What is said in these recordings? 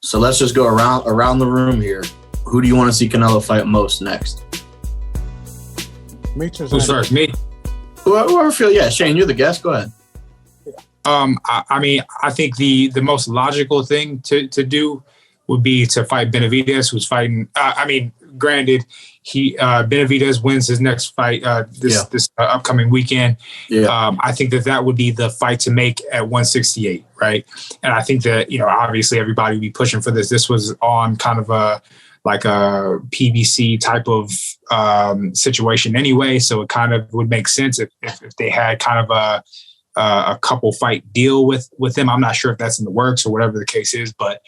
So let's just go around the room here. Who do you want to see Canelo fight most next? Who starts? Me? Whoever feel. Yeah, Shane, you're the guest. Go ahead. I mean, I think the most logical thing to do would be to fight Benavidez, who's fighting. Granted, Benavidez wins his next fight this upcoming weekend. Yeah. I think that would be the fight to make at 168, right? And I think that, obviously everybody would be pushing for this. This was on kind of a PBC type of situation anyway, so it kind of would make sense if they had kind of a couple fight deal with them. I'm not sure if that's in the works or whatever the case is, but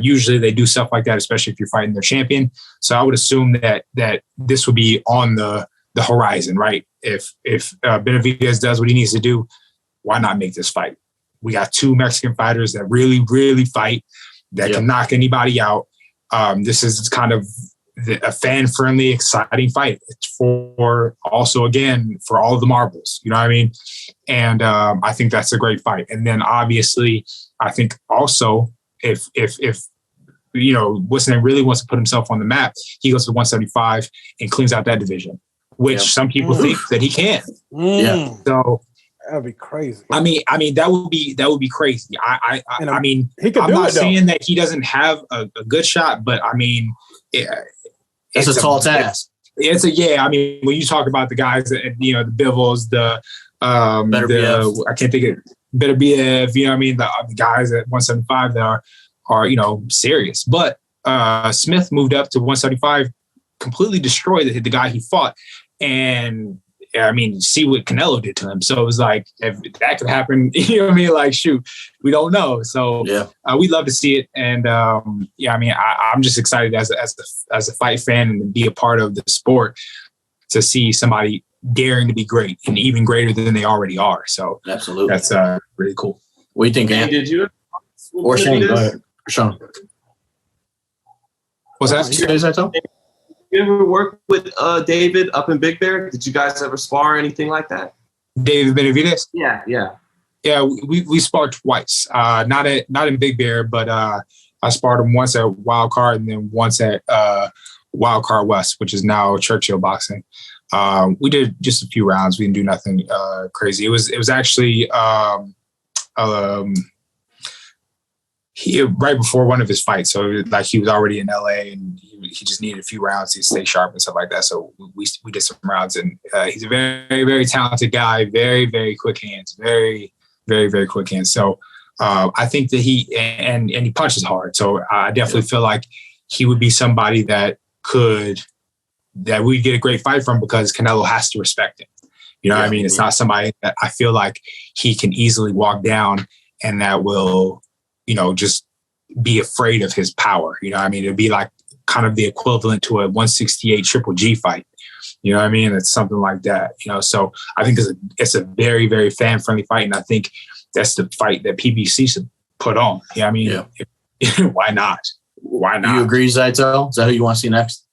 usually they do stuff like that, especially if you're fighting their champion. So I would assume that this would be on the horizon, right? If Benavidez does what he needs to do, why not make this fight? We got two Mexican fighters that really, really fight, that can knock anybody out. This is kind of a fan-friendly, exciting fight. It's for all of the marbles, you know what I mean? And I think that's a great fight. And then obviously, I think also if what's name really wants to put himself on the map, he goes to 175 and cleans out that division, which some people think that he can. Yeah. So that'd be crazy. I mean, that would be crazy. I mean, he I'm not saying that he doesn't have a good shot, but I mean, it's a tall task. I mean, when you talk about the guys, the Bivens, I can't think of Benavidez, you know what I mean? The guys at 175 that are serious. But Smith moved up to 175, completely destroyed the guy he fought. And I mean, see what Canelo did to him. So it was like, if that could happen, you know what I mean? Like, shoot, we don't know. So we'd love to see it. And I mean, I'm just excited as a fight fan and to be a part of the sport to see somebody daring to be great and even greater than they already are. So absolutely, that's really cool. What do you think, Ann? Did you? Or Shane, go ahead. Shawn. What's that? You ever work with David up in Big Bear? Did you guys ever spar or anything like that? David Benavidez? Yeah. Yeah, we sparred twice. Not in Big Bear, but I sparred him once at Wild Card and then once at Wild Card West, which is now Churchill Boxing. We did just a few rounds. We didn't do nothing crazy. It was actually right before one of his fights. So like he was already in LA and he just needed a few rounds to stay sharp and stuff like that. So we did some rounds, and he's a very, very talented guy. Very, very quick hands. Very, very, very quick hands. So I think that he punches hard. So I definitely feel like he would be somebody that we'd get a great fight from, because Canelo has to respect him. You know what I mean? It's not somebody that I feel like he can easily walk down and that will, just be afraid of his power. You know what I mean? It'd be like kind of the equivalent to a 168 Triple G fight. You know what I mean? It's something like that, So I think it's a very, very fan-friendly fight, and I think that's the fight that PBC should put on. You know what I mean? Why not? Why not? Do you agree, Zaito? Is that who you want to see next?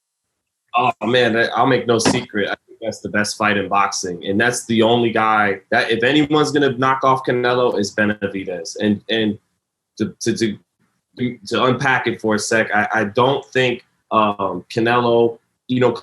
Oh, man, I'll make no secret. I think that's the best fight in boxing. And that's the only guy that, if anyone's going to knock off Canelo, is Benavidez. And to unpack it for a sec, I don't think Canelo,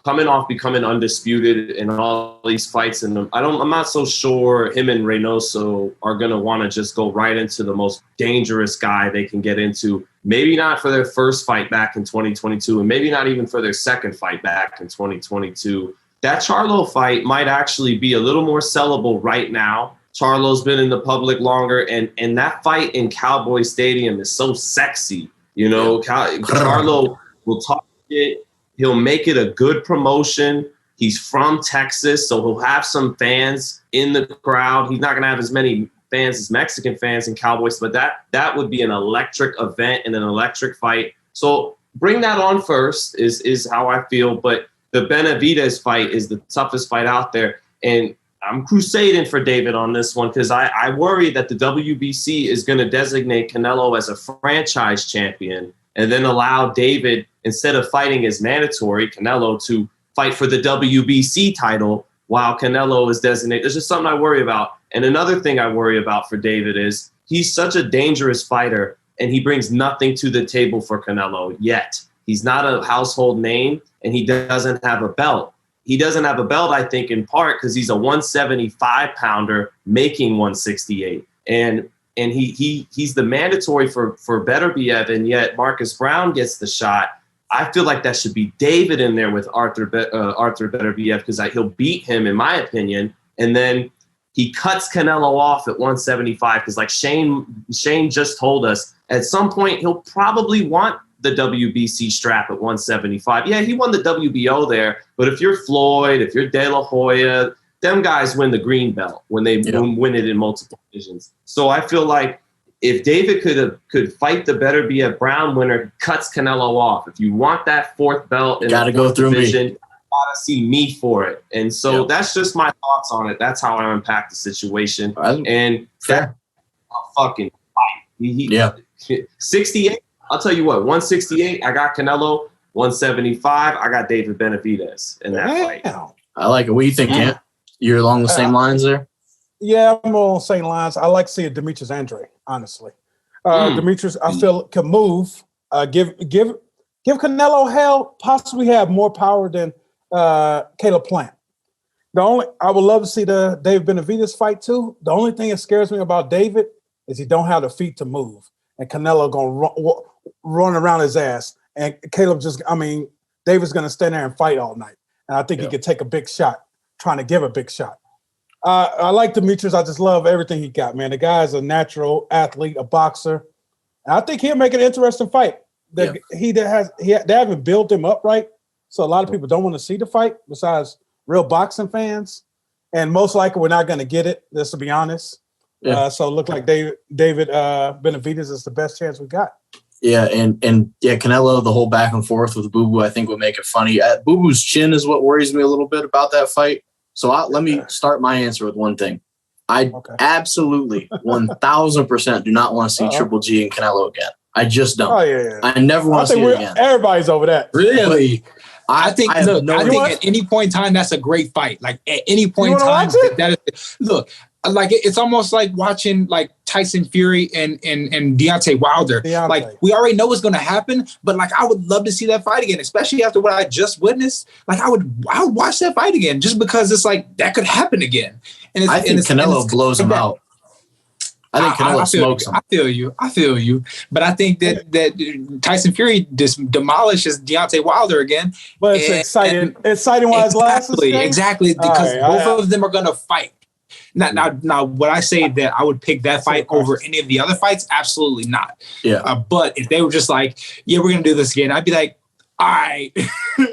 coming off becoming undisputed in all these fights, and I'm not so sure him and Reynoso are going to want to just go right into the most dangerous guy they can get into. Maybe not for their first fight back in 2022, and maybe not even for their second fight back in 2022. That Charlo fight might actually be a little more sellable right now. Charlo's been in the public longer, and that fight in Cowboy Stadium is so sexy. Charlo will talk shit. He'll make it a good promotion. He's from Texas, so he'll have some fans in the crowd. He's not going to have as many fans as Mexican fans in Cowboys, but that would be an electric event and an electric fight. So bring that on first is how I feel. But the Benavidez fight is the toughest fight out there. And I'm crusading for David on this one, because I worry that the WBC is going to designate Canelo as a franchise champion and then allow David, instead of fighting as mandatory, Canelo, to fight for the WBC title while Canelo is designated. There's just something I worry about. And another thing I worry about for David is he's such a dangerous fighter. and he brings nothing to the table for Canelo yet. He's not a household name, and he doesn't have a belt. He doesn't have a belt, I think, in part because he's a 175-pounder making 168. And he's the mandatory for Beterbiev, and yet Marcus Brown gets the shot. I feel like that should be David in there with Arthur Beterbiev because he'll beat him, in my opinion. And then he cuts Canelo off at 175 because, like Shane just told us, at some point he'll probably want the WBC strap at 175. Yeah, he won the WBO there, but if you're Floyd, if you're De La Hoya, them guys win the green belt when they win it in multiple divisions. So I feel like if David could fight the Beterbiev Brown winner, cuts Canelo off. If you want that fourth belt in the fourth division, you gotta see me for it. And so that's just my thoughts on it. That's how I unpack the situation. And that fucking fight. 68. I'll tell you what, 168, I got Canelo. 175, I got David Benavidez in that fight. I like it. What do you think, Ant? You're along the same lines there? Yeah, I'm on the same lines. I like seeing Demetrius Andre, honestly. Demetrius, I feel, can move. Give Canelo hell, possibly have more power than Caleb Plant. I would love to see the David Benavidez fight too. The only thing that scares me about David is he don't have the feet to move. And Canelo gonna run around his ass. And David's going to stand there and fight all night. And I think he could take a big shot, trying to give a big shot. I like Demetrius. I just love everything he got, man. The guy is a natural athlete, a boxer. And I think he'll make an interesting fight. They haven't built him up right. So a lot of people don't want to see the fight besides real boxing fans. And most likely we're not going to get it, just to be honest. Yeah. So it looked like David Benavidez is the best chance we got. Yeah, and Canelo, the whole back and forth with Boo Boo, I think would make it funny. Boo Boo's chin is what worries me a little bit about that fight. So let me start my answer with one thing. I absolutely 1,000% do not want to see Triple G and Canelo again. I just don't. Oh, yeah. I never want to see it again. Everybody's over that. Really? I think at any point in time, that's a great fight. Like at any point in time, it's almost like watching like Tyson Fury and Deontay Wilder. Like we already know what's going to happen, but like I would love to see that fight again, especially after what I just witnessed. Like I would watch that fight again just because it's like that could happen again. And I think Canelo blows him out. I think Canelo smokes him. I feel you. But I think that Tyson Fury just demolishes Deontay Wilder again. But it's exciting. Exciting while his last is exactly, because both of them are going to fight. Now, would I say that I would pick that fight over any of the other fights? Absolutely not. Yeah. But if they were just like, yeah, we're going to do this again, I'd be like, all right.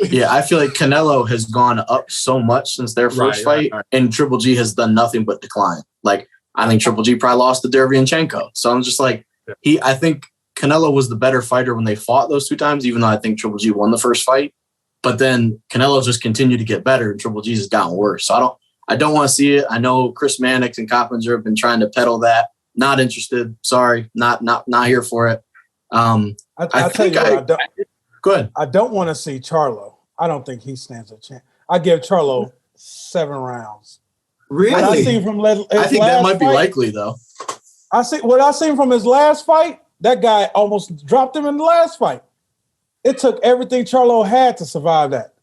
Yeah, I feel like Canelo has gone up so much since their first fight, and Triple G has done nothing but decline. Like, I think Triple G probably lost to Derevyanchenko. So I'm just like, I think Canelo was the better fighter when they fought those two times, even though I think Triple G won the first fight. But then Canelo just continued to get better, and Triple G's has gotten worse. So I don't want to see it. I know Chris Mannix and Coppinger have been trying to peddle that. Not interested. Sorry, not here for it. Go ahead. I don't want to see Charlo. I don't think he stands a chance. I give Charlo 7 rounds. Really? I think that might be likely, though. What I seen from his last fight, that guy almost dropped him in the last fight. It took everything Charlo had to survive that.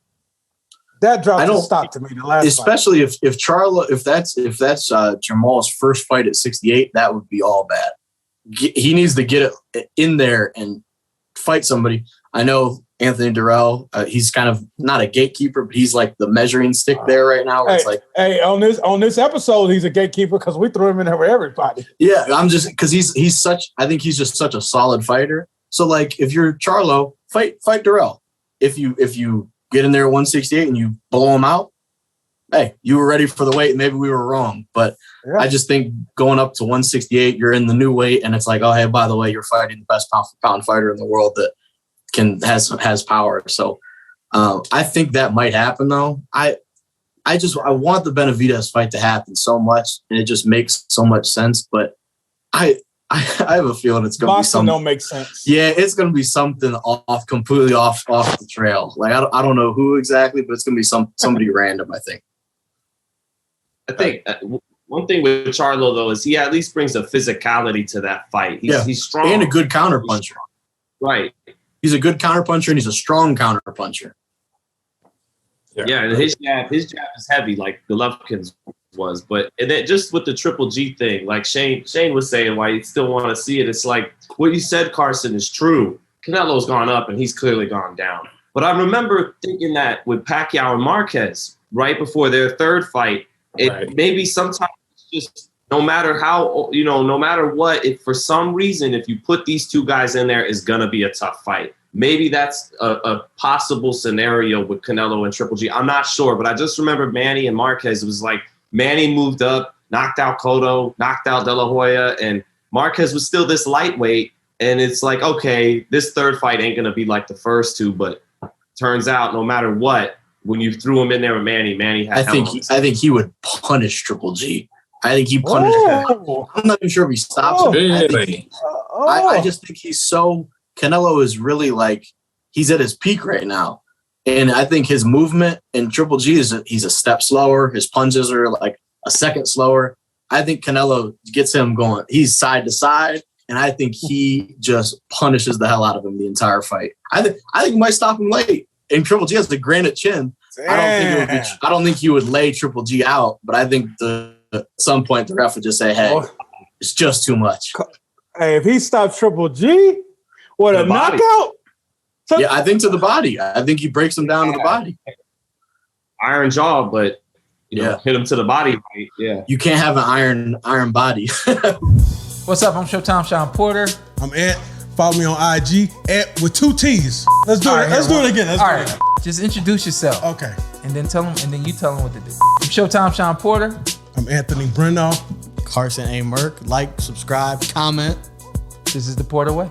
That dropped the stock to me the last especially fight. if Charlo, if that's Jermall's first fight at 68, that would be all bad. He needs to get it in there and fight somebody. I know Anthony Durrell, he's kind of not a gatekeeper, but he's like the measuring stick there right now. On this episode, he's a gatekeeper because we threw him in there with everybody. Yeah, I'm just because I think he's just such a solid fighter. So like, if you're Charlo, fight Durrell. If you get in there at 168 and you blow him out, hey, you were ready for the weight. Maybe we were wrong, but I just think going up to 168, you're in the new weight, and it's like, oh, hey, by the way, you're fighting the best pound fighter in the world that has power. So I think that might happen though. I want the Benavidez fight to happen so much, and it just makes so much sense. But I have a feeling it's going to be something. Don't make sense. Yeah, it's going to be something completely off the trail. Like I don't know who exactly, but it's going to be somebody random. I think One thing with Charlo, though, is he at least brings a physicality to that fight. He's strong. And a good counterpuncher. Right. He's a good counterpuncher, and he's a strong counterpuncher. Yeah, and his jab is heavy, like Golovkin's was. But and then just with the Triple G thing, like Shane was saying, why you still want to see it. It's like what you said, Carson, is true. Canelo's gone up, and he's clearly gone down. But I remember thinking that with Pacquiao and Marquez, right before their third fight, maybe sometimes it's just no matter how, no matter what, if for some reason, if you put these two guys in there, it's going to be a tough fight. Maybe that's a possible scenario with Canelo and Triple G. I'm not sure, but I just remember Manny and Marquez. It was like Manny moved up, knocked out Cotto, knocked out De La Hoya, and Marquez was still this lightweight. And it's like, okay, this third fight ain't going to be like the first two, but turns out no matter what, when you threw him in there with Manny had I think he would punish Triple G. I think he punished him. I'm not even sure if he stops him. Really? I just think he's so – Canelo is really like – he's at his peak right now. And I think his movement in Triple G he's a step slower. His punches are like a second slower. I think Canelo gets him going. He's side to side, and I think he just punishes the hell out of him the entire fight. I think he might stop him late. And Triple G has the granite chin. I don't think he would lay Triple G out, but I think at some point the ref would just say, "Hey, it's just too much." Hey, if he stops Triple G, what a knockout! Yeah, I think to the body. I think he breaks him down to the body. Iron jaw, but hit him to the body. Right? Yeah, you can't have an iron body. What's up? I'm Showtime Shawn Porter. I'm Ant. Follow me on IG with 2 T's. Let's do it. Let's do it again. All right. Just introduce yourself. Okay. And then you tell them what to do. I'm Showtime Shawn Porter. I'm Anthony Brenagh. Carson A. Merk. Like, subscribe, comment. This is the Porter Way.